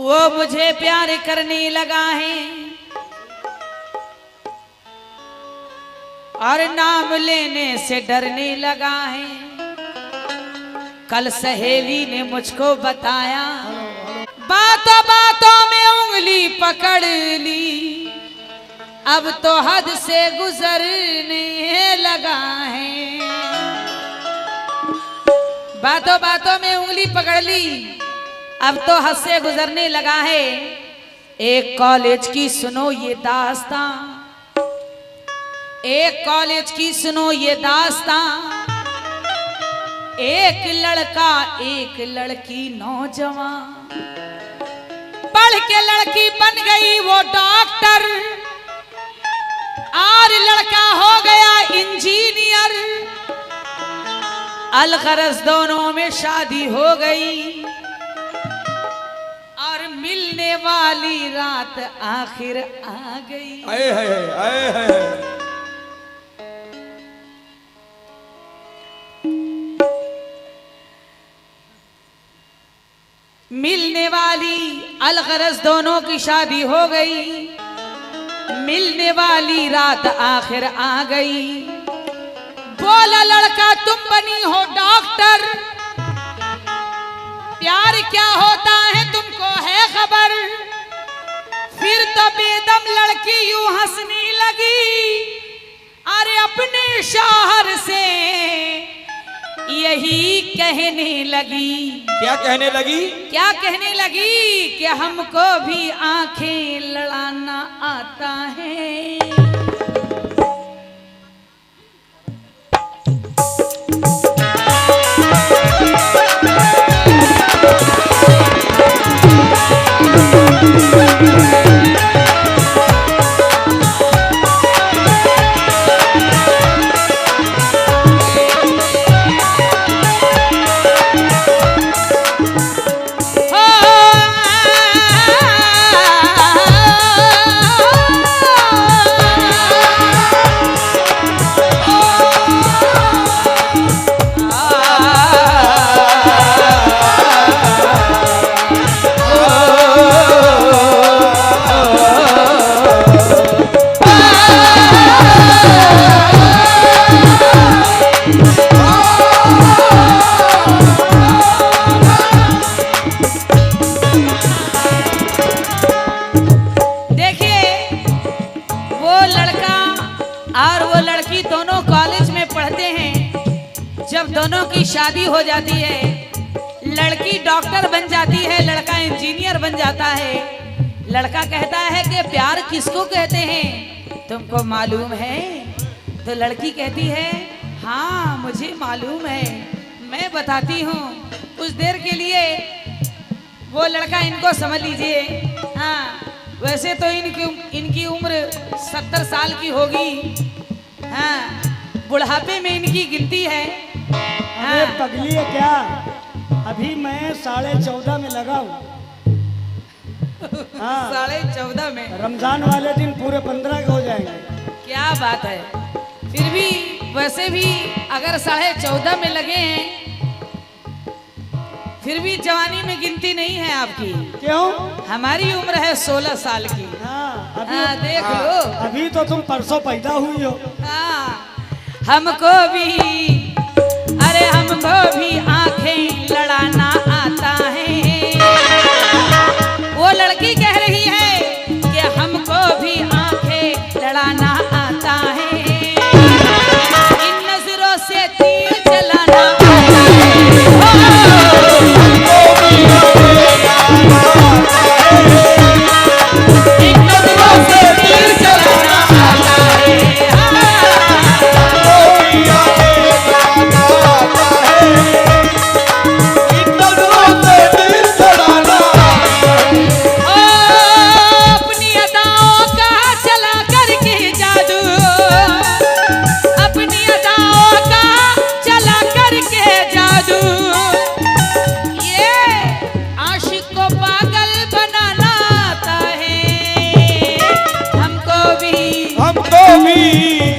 वो मुझे प्यार करने लगा है और नाम लेने से डरने लगा है। कल सहेली ने मुझको बताया, बातों बातों में उंगली पकड़ ली, अब तो हद से गुजरने लगा है। बातों बातों में उंगली पकड़ ली, अब तो हद से गुजरने लगा है। एक कॉलेज की सुनो ये दास्तां, एक कॉलेज की सुनो ये दास्तां। एक लड़का एक लड़की नौजवान, पढ़ के लड़की बन गई वो डॉक्टर और लड़का हो गया इंजीनियर। अलगरज दोनों में शादी हो गई और मिलने वाली रात आखिर आ गई। आए है। मिलने वाली अलगरज दोनों की शादी हो गई, मिलने वाली रात आखिर आ गई। बोला लड़का तुम बनी हो डॉक्टर, प्यार क्या होता है तुमको है खबर। फिर तो बेदम लड़की यूं हंसने लगी, अरे अपने शौहर से यही कहने लगी। क्या कहने लगी? क्या कहने लगी कि हमको भी आंखें लड़ाना आता है। दोनों की शादी हो जाती है, लड़की डॉक्टर बन जाती है, लड़का इंजीनियर बन जाता है। लड़का कहता है कि प्यार किसको कहते हैं तुमको मालूम है? तो लड़की कहती है हाँ मुझे मालूम है, मैं बताती हूँ। कुछ देर के लिए वो लड़का, इनको समझ लीजिए, हाँ वैसे तो इनकी उम्र 70 साल की होगी, हाँ बुढ़ापे में इनकी गिनती है। अरे पगली है क्या? अभी मैं 14.5 में लगा हूँ। हाँ 14.5 में? रमजान वाले दिन पूरे 15 के हो जाएंगे। क्या बात है। फिर भी वैसे भी अगर 14.5 में लगे हैं, फिर भी जवानी में गिनती नहीं है आपकी। क्यों? हमारी उम्र है 16 साल की। हाँ अभी देख लो, अभी तो तुम परसों पैदा हुई हो। हाँ हमको भी, अरे हमको भी आंखें लड़ाना आता है। वो लड़की कह रही है कि हमको भी आंखें लड़ाना आता है, इन नजरों से तीर चलाना आता है, इन नजरों से तीर चलाना आता है।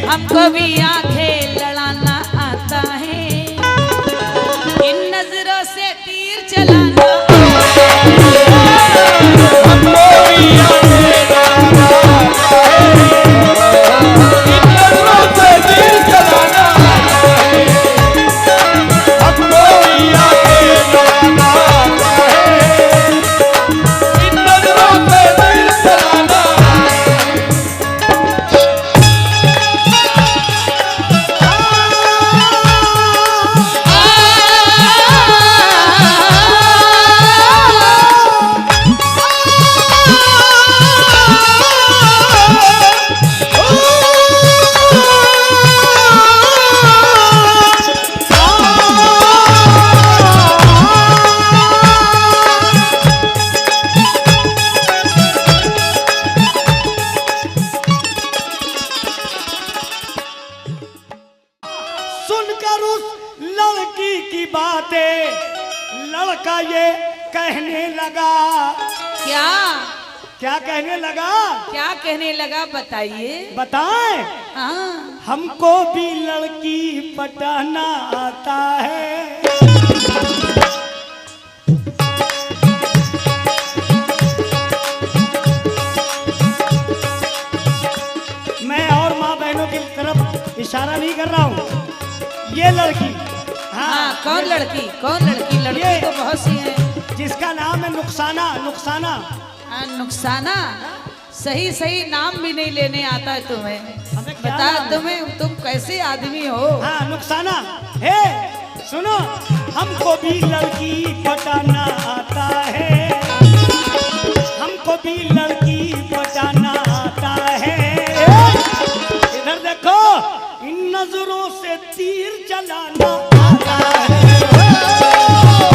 हमको भी आंखें लड़ाना आता है, इन नजरों से तीर चलाना आता है। कहने लगा। क्या क्या कहने लगा? क्या कहने लगा बताइए। बताएं। हाँ हमको भी लड़की पटाना आता है। मैं और माँ बहनों की तरफ इशारा नहीं कर रहा हूँ। ये लड़की, हाँ कौन लड़की? कौन लड़की? लड़की ये- तो बहुत सी है। जिसका नाम है नुकसाना। नुकसाना। हाँ, नुकसाना। सही सही नाम भी नहीं लेने आता है तुम्हें। हमें क्या बता नाम है? तुम्हें, तुम कैसे आदमी हो? हाँ नुकसाना। हे सुनो, हमको भी लड़की पटाना आता है। हमको भी लड़की पटाना आता है। इधर देखो, इन नजरों से तीर चलाना आता है।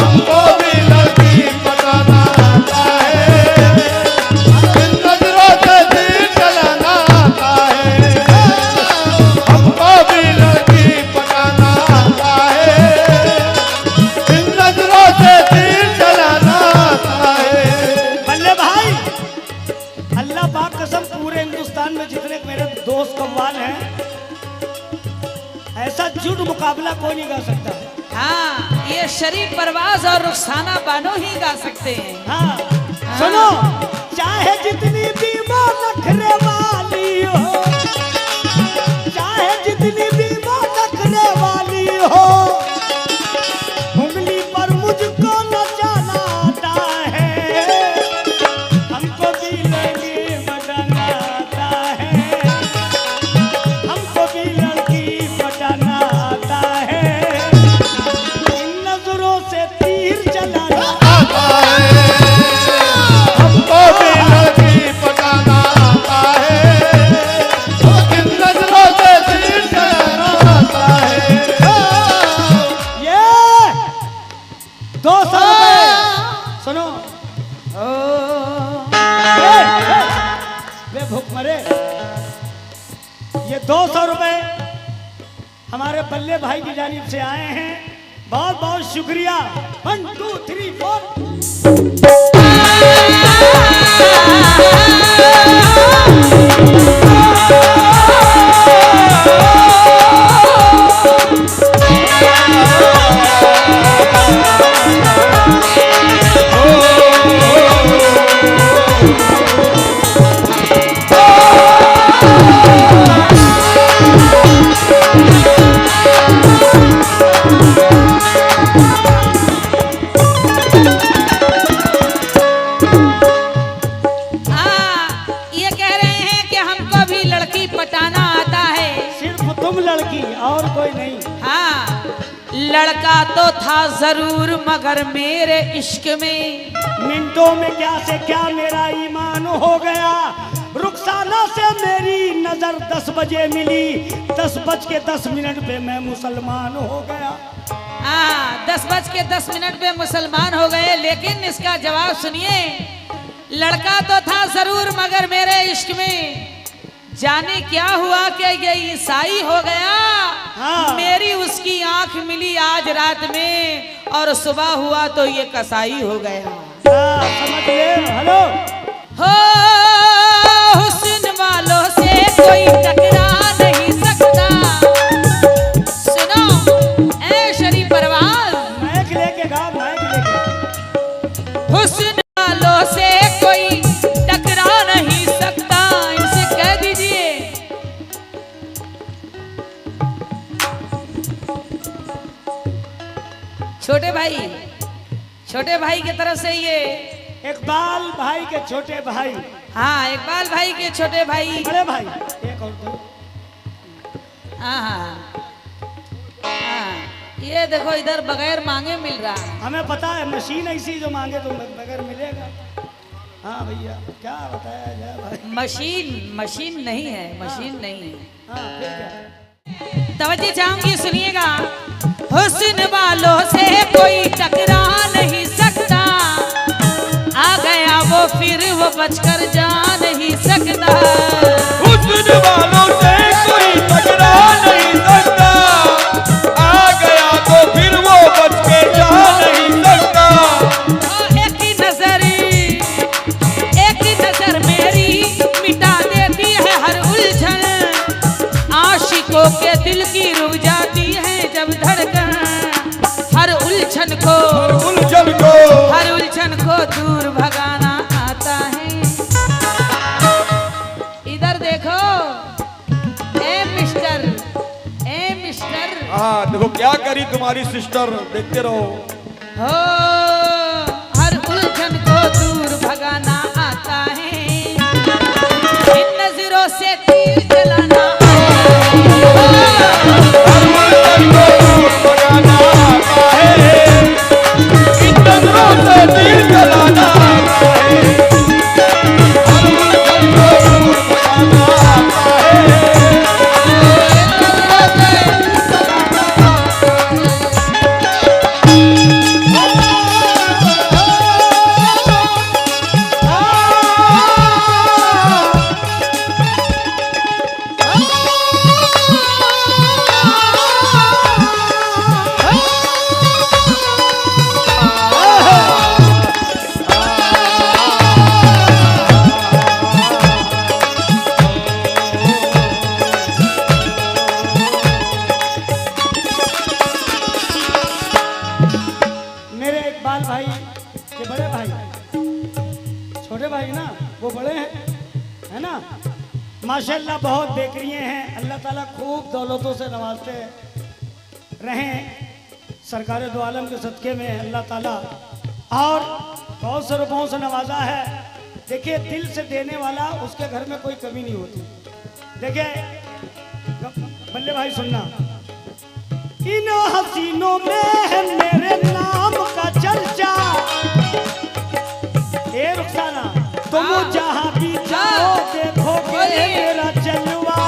हमको भी लड़की पटाना आता है, इन नजरों से तीर चलाना आता है। हमको भी लड़की पटाना आता है, इन नजरों से तीर चलाना आता है। बल्ले भाई, अल्लाह पाक कसम, पूरे हिंदुस्तान में जितने मेरे दोस्त कव्वाल हैं, ऐसा जुट मुकाबला कोई नहीं गा सकता। हाँ, ये शरीफ परवाज और रुखसाना बानो ही गा सकते हैं। हाँ सुनो, चाहे जितनी भी वो नखरे वाली हो, चाहे जितनी भी वो नखरे वाली हो, उंगली पर मुझको नचाना आता है। हमको भी लड़की पटाना आता है। हमको भी लड़की पटाना आता है। इन नजरों से तीर चलाना आता है, हमको भी लड़की पटाना आता है, इन नजरों से तीर चलाना आता है। ये 200 रुपए। सुनो, वे भूख मरे। ये 200 रुपए हमारे बल्ले भाई की जानिब से आए हैं। बहुत बहुत शुक्रिया। 1 2 3 4। ये कह रहे हैं कि हमको भी लड़की पटाना आता है। सिर्फ तुम लड़की, और कोई नहीं। हाँ, लड़का तो था जरूर मगर मेरे इश्क में मिनटों में क्या से क्या मेरा ईमान हो गया। रुखसाना से मेरी नजर 10 बजे मिली, 10:10 पे मैं मुसलमान हो गया। हाँ, 10:10 पे मुसलमान हो गए। लेकिन इसका जवाब सुनिए, लड़का तो था जरूर मगर मेरे इश्क में, जाने क्या हुआ कि ये ईसाई हो गया। हाँ। मेरी उसकी आंख मिली आज रात में और सुबह हुआ तो ये कसाई हो गया। समझ ले। हेलो, हो हुस्न वालों से कोई टकरा नहीं सकता। सुनो ऐ शरीफ परवाज, माइक लेके गा, माइक लेके। हुस्न वालों से कोई टकरा नहीं सकता। इनसे कह दीजिए। छोटे भाई की तरफ से ये। इकबाल भाई के छोटे भाई। हाँ, इकबाल भाई के छोटे भाई। बड़े भाई। एक और दो। हाँ हाँ हाँ, ये देखो इधर बगैर मांगे मिल रहा है। हमें पता है, मशीन ऐसी जो मांगे तो बगैर मिलेगा। हाँ भैया, क्या बताया जाए भाई। मशीन नहीं है, मशीन नहीं है। हाँ फिर क्या। तवज्जो चाहूंगी, सुनिएगा। हुस्न वालों से कोई टकरा नहीं सकता, आ गया वो फिर वो बचकर जा नहीं सकता। हुस्न वालों से कोई टकरा नहीं सकता, आ गया तो फिर वो बच के जा नहीं सकता। एक दूर भगाना आता है। इधर देखो, ए मिस्टर, ए मिस्टर, हाँ देखो क्या करी तुम्हारी सिस्टर, देखते रहो। हो हर उलझन को दूर भगाना आता है, इन नजरों से तीर चलाना हर उलझन को दूर भगाना आता है, इन नजरों से तीर चलाना आता है। हर उलझन को दूर भगाना आता है। मेरे इकबाल भाई के बड़े भाई, छोटे भाई ना, वो बड़े हैं, है ना। माशाल्लाह बहुत बेकरिए हैं, अल्लाह ताला खूब दौलतों से नवाजते रहें सरकार दो आलम के सदक़े में अल्लाह ताला, और बहुत से रुपयों से नवाजा है। देखिए दिल से देने वाला, उसके घर में कोई कमी नहीं होती। देखिए बल्ले भाई सुनना, इन हसीनों में है मेरे नाम का चर्चा, ए रुखसाना तुम जहाँ भी जाओ देखोगे मेरा जलवा।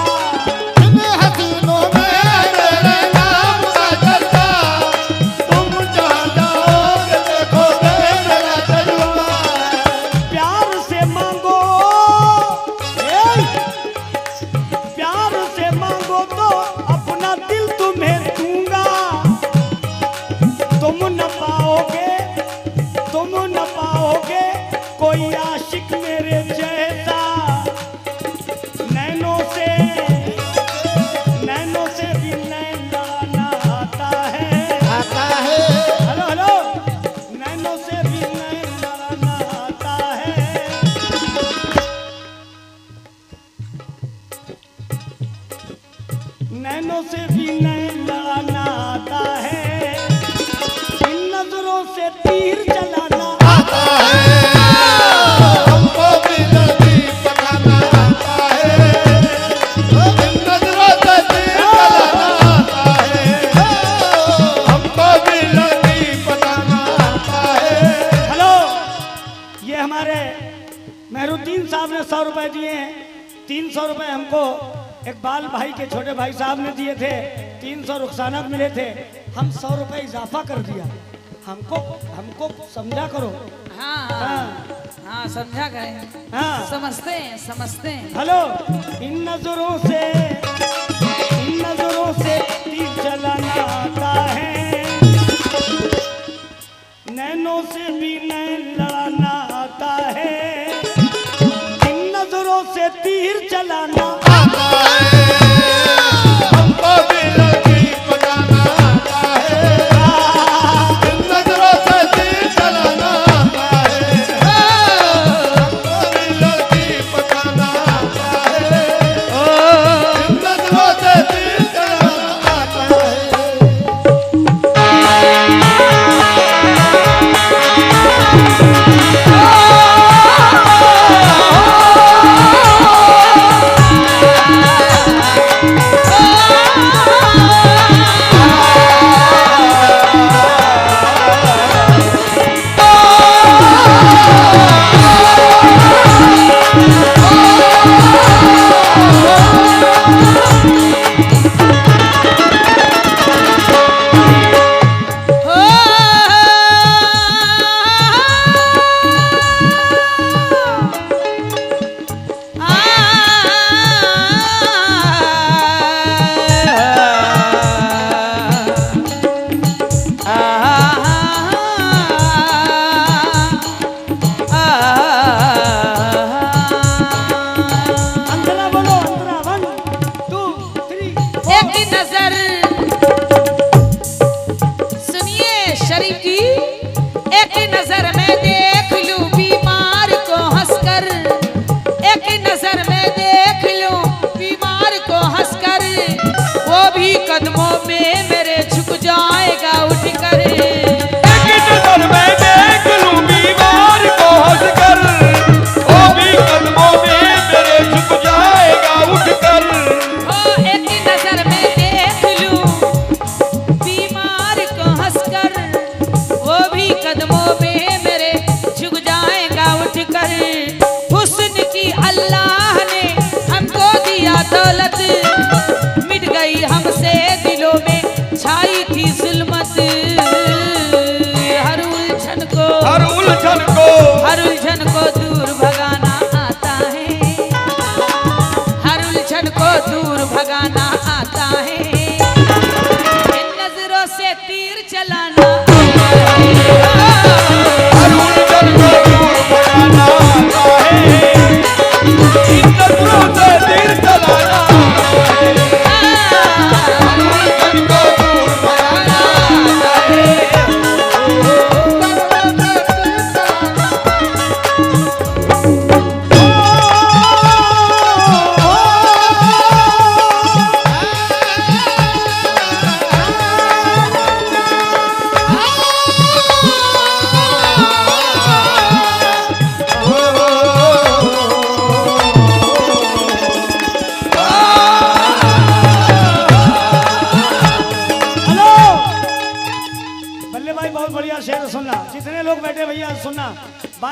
इन हसीनों में मेरे नाम का चर्चा, तुम जहाँ जाओगे देखोगे मेरा जलवा। प्यार से मांगो, प्यार से मांगो तो अपना दिल तुम्हें दूंगा। तुम न पाओगे, तुम न पाओगे कोई आशिक मेरे जैसा। नैनों से भी नैन लड़ाना आता है, आता है। हेलो हेलो, नैनों से भी नैन लड़ाना आता है। नैनों से भी नैन लड़ाना आता है, इन नजरों से तीर चलाना आता है। हमको भी लड़की पटाना आता है, इन नजरों से तीर चलाना आता है। हमको भी लड़की पटाना आता है। हेलो, ये हमारे मेहरुद्दीन साहब ने 100 रुपए दिए हैं। 300 रुपए हमको इकबाल भाई के छोटे भाई साहब ने दिए थे, 300 रुखसाना मिले थे। हम 100 रुपए इजाफा कर दिया। हमको समझा करो। हाँ हाँ हाँ, समझा गए, हाँ समझते हैं, समझते हैं। हेलो, इन नजरों से तीर चलाना आता है, नैनों से भी नैन लड़ाना आता है, इन नजरों से तीर चलाना आता है। हमको भी लड़की पटाना आता है, इन नजरों से तीर चलाना आता है। हमको भी लड़की पटाना आता है, इन नजरों से तीर चलाना आता है।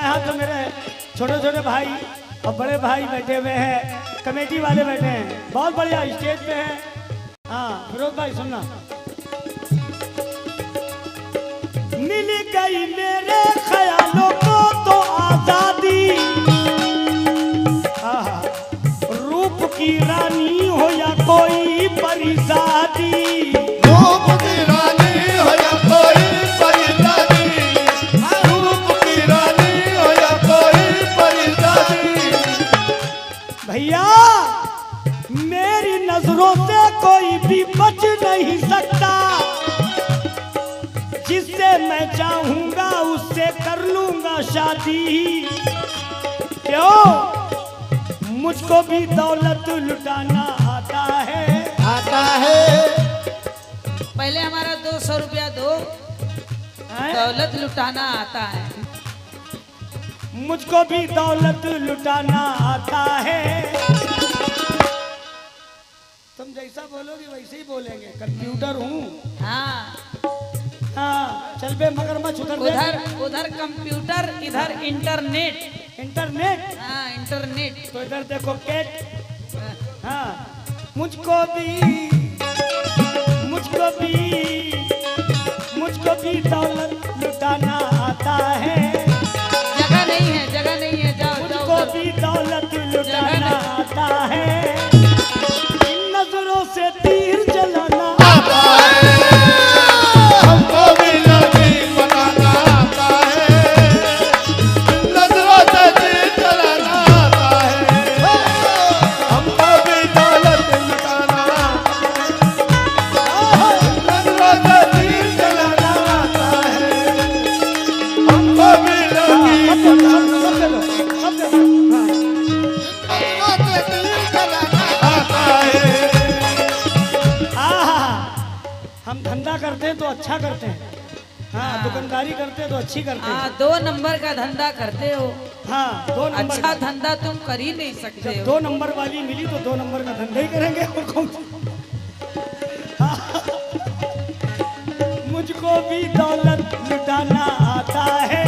बाएं हाथ में मेरे छोटे छोटे भाई और बड़े भाई बैठे हुए हैं, कमेटी वाले बैठे हैं, बहुत बढ़िया स्टेज पे हैं। हाँ फिरोज भाई सुनना। मिल गई मेरे ख्यालों को तो आजादी, रूप की रानी हो या कोई परिजादी, रूप की रानी हो या कोई परिजादी, रूप की रानी हो या कोई परिजादी। भैया मेरी नजरों से कोई भी बच नहीं सकता, जिससे मैं चाहूंगा उससे कर लूंगा शादी। क्यों? मुझको भी दौलत लुटाना आता है, आता है। पहले हमारा 200 रुपया दो, हैं? दौलत लुटाना आता है। मुझको भी दौलत लुटाना आता है। तुम जैसा बोलोगे वैसे ही बोलेंगे, कंप्यूटर हूँ। हाँ, हाँ चल बे मगरमच्छ उधर दे। उधर कंप्यूटर, इधर इंटरनेट। इंटरनेट, हाँ इंटरनेट। तो इधर देखो कैट। हाँ मुझको भी दौलत लुटाना आता है। जगह नहीं है, जगह नहीं है, जाओ जाओ मुझको उधर। भी दौलत लुटाना आता है। इन नजरों से तीर चलाना आता है। हमको भी नदी बनाना आता है, नजरों से तीर चलाना आता है। हमको भी दौलत लुटाना आता है, नजरों से तीर चलाना आता है। हमको भी नदी बनाना आता है। हम धंधा करते हैं तो अच्छा करते हैं। हाँ दुकानदारी करते हैं तो अच्छी करते हैं। हाँ 2 नंबर का धंधा करते हो, हाँ 2 नंबर अच्छा का। धंधा तुम कर ही नहीं सकते जब हो। 2 नंबर वाली मिली तो 2 नंबर का धंधा ही करेंगे और कौन। हाँ। मुझको भी दौलत लुटाना आता है,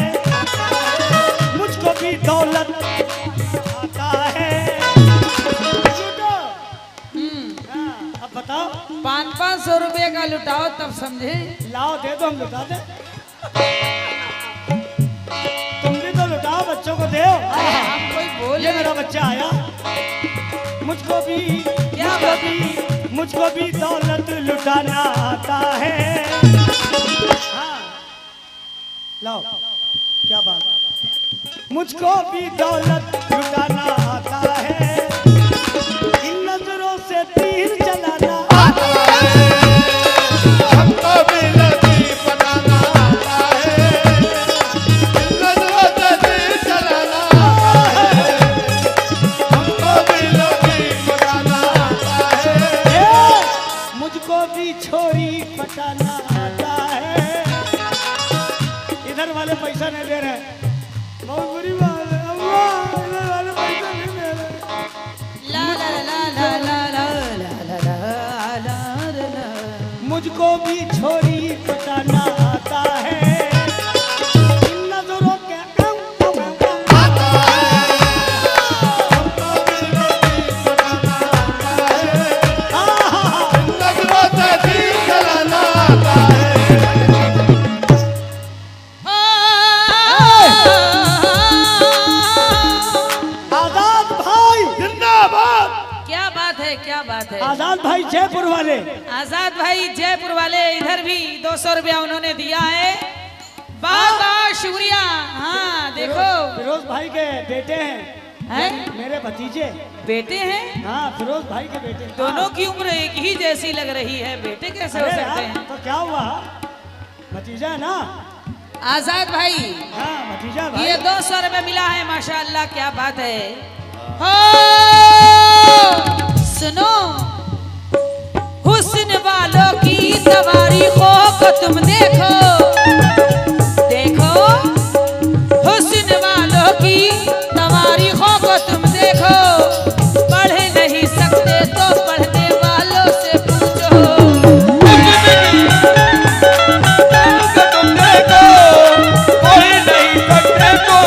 मुझको भी दौलत आता है। लूटो। हाँ, अब बताओ। 500 रुपये का लुटाओ तब समझे। लाओ दे दो, हम लुटा दे। तुम भी तो लुटाओ, बच्चों को दो। हम कोई बोले। ये मेरा बच्चा आया। मुझको भी दौलत लुटाना आता है। हाँ लाओ, क्या बात। मुझको भी दौलत लुटाना आता है। इन नजरों से तीर चलाना आता है। हमको भी नदी बनाना आता है, नजरों से तीर चलाना आता है। हमको भी नदी बनाना आता है, मुझको भी छोरी पटाना आता है। इधर वाले पैसा नहीं दे रहे, बहुत बुरी बात है। अम्मा, इधर वाले पैसा नहीं दे रहे। ला ला ला ला ला ला ला ला ला ला ला। मुझको भी छोरी पटाना आता है। इन नजरों के आता है। हमको भी नदी बनाना आता है, नजरों से तीर चलाना आता है। आजाद भाई जिंदाबाद। क्या बात है, क्या बात है। आजाद भाई जयपुर वाले। आजाद भाई जयपुर वाले, इधर भी 200 रुपया उन्होंने दिया है। बहुत बहुत शुक्रिया। हाँ देखो, फिरोज भाई के बेटे हैं, हैं? मेरे भतीजे। बेटे हैं, हाँ फिरोज भाई के बेटे। दोनों की उम्र एक ही जैसी लग रही है, बेटे कैसे हो अरे सकते यार, हैं। तो क्या हुआ, भतीजा है ना। आजाद भाई, हाँ भतीजा भाई। ये 200 रुपये मिला है, माशाअल्लाह क्या बात है। हो सुनो, हुस्न वालों की तवारीखों को तुम देखो, देखो हुस्न वालों की तवारीखों को तुम देखो। पढ़ नहीं सकते तो पढ़ने वालों से पूछो। तुम देखो, कोई नहीं सकते तो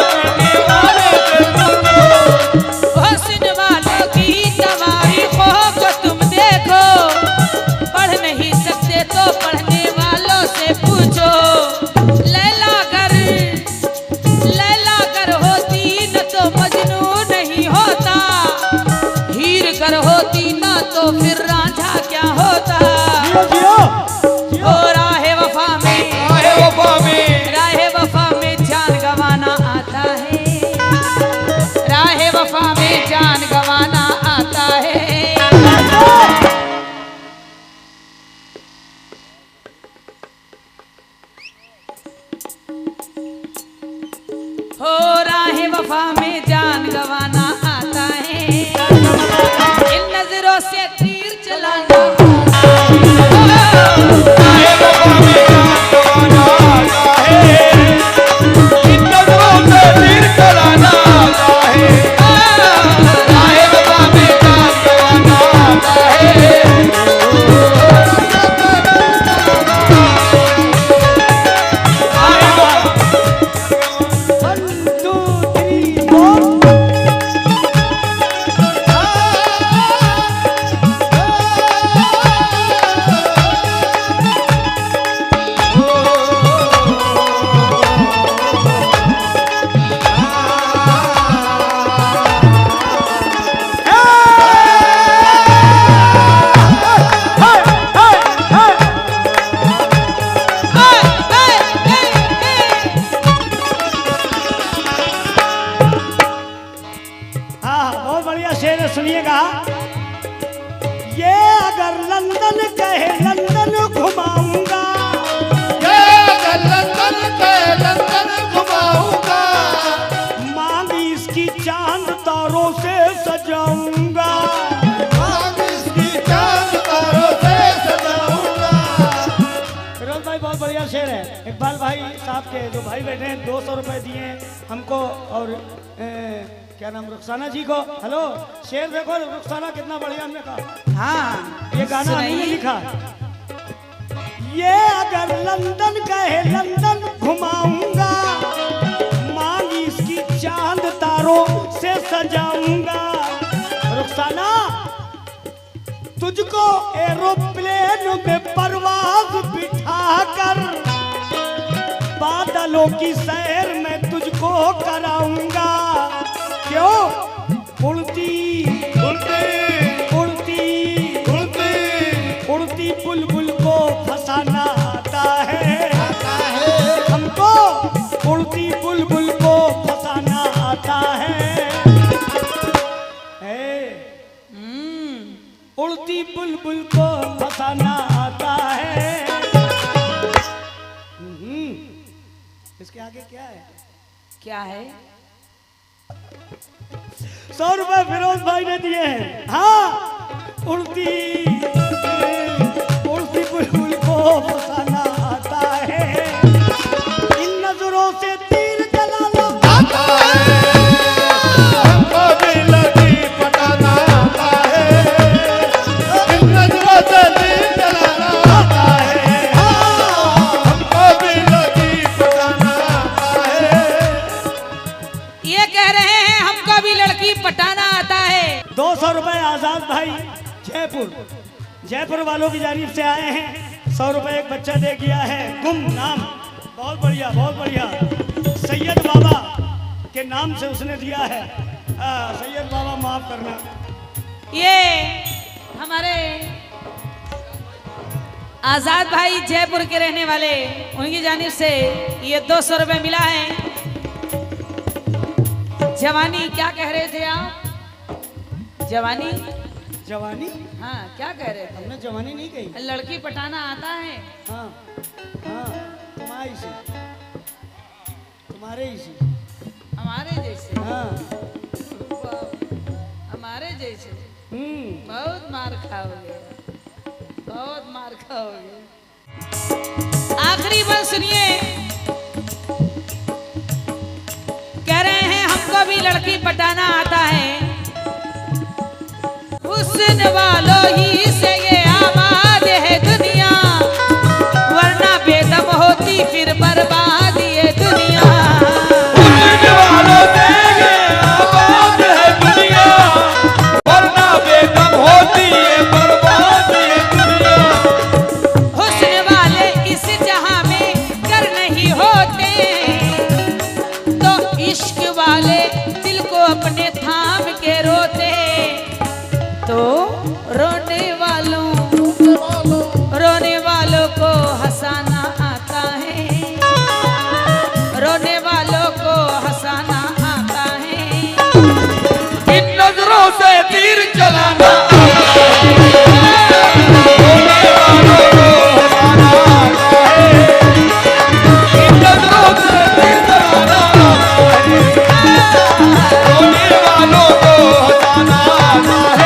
फिर रांझा क्या होता। जियो जियो ओ राहे वफा में, राहे वफा में, राहे वफा में जान गंवाना आता है, राहे वफा में जान गंवाना आता है। हो राहे वफा में जान गंवाना आता है, इन नजरों से तीर चलाना राहे वफा में जान गंवाना आता है, इन नजरों से तीर चलाना आता है। राहे वफा में जान गंवाना आता है। 1 2 3 4 हाँ बहुत बढ़िया शेर है, सुनिएगा। ये अगर लंदन कहे लंदन घुमाऊंगा, ये अगर लंदन के लंदन घुमाऊंगा, मांग इसकी चांद तारों से सजाऊंगा। आग इसकी चांद तारों से सजाऊंगा। फिरोज भाई बहुत बढ़िया शेर है। इकबाल भाई साहब के जो भाई बैठे हैं 200 रुपए दिए हमको, और क्या नाम रुखसाना जी को। हेलो, शेर देखो रुखसाना कितना बढ़िया हमने कहा। हाँ ये गाना हमने सुनाइए। लिखा। ये अगर लंदन कहे लंदन घुमाऊंगा, मांग इसकी चांद तारों से सजाऊंगा। रुखसाना तुझको एरोप्लेन में परवाज बिठाकर बादलों की सैर में तुझको कराऊंगा। क्यों? उड़ती उड़ती उड़ती उड़ती उड़ती बुलबुल को फसाना आता है। आता है। हमको उड़ती बुलबुल को फसाना आता है। उड़ती बुलबुल को फसाना आता है। इसके आगे क्या है? क्या है? 100 रुपए फिरोज भाई ने दिए हैं। हाँ, उड़ती उड़ती बुलबुल को फसाना आता है, इन नजरों से तीर चलाना आता है। हमको भी लगी पटाना आता है, इन नजरों से तीर चलाना आता है। हमको भी लगी पटाना आता है। ये कह रहे हैं हमको भी लड़की पटाना आता है। 200 रुपए आजाद भाई जयपुर वालों की जानिब से आए हैं। 100 रुपए एक बच्चा दे गया है, गुम नाम। बहुत बढ़िया बहुत बढ़िया। सैयद बाबा के नाम से उसने दिया है। सैयद बाबा माफ करना। ये हमारे आजाद भाई जयपुर के रहने वाले, उनकी जानिब से ये 200 रुपए मिला है। जवानी क्या कह रहे थे आप? जवानी जवानी? हाँ क्या कह रहे थे? हमने जवानी नहीं कही। लड़की पटाना आता है। हाँ हाँ, तुम्हारी सी, तुम्हारे ही सी। हमारे जैसे? हाँ हमारे जैसे बहुत मार खाओगे, बहुत मार खाओगे। आखिरी बात सुनिए, कह रहे हैं हमको भी लड़की पटाना आता है। हुस्न वालों ही से ये आबाद है दुनिया, वरना बेदम होती फिर बर्बाद ये दुनिया। हुस्न वालों से ये आबाद है दुनिया, वरना बेदम होती है बर्बाद ये दुनिया। हुस्न वाले इस जहां में कर नहीं होते, तो इश्क वाले दिल को अपने दीवानों को हंसाना आता है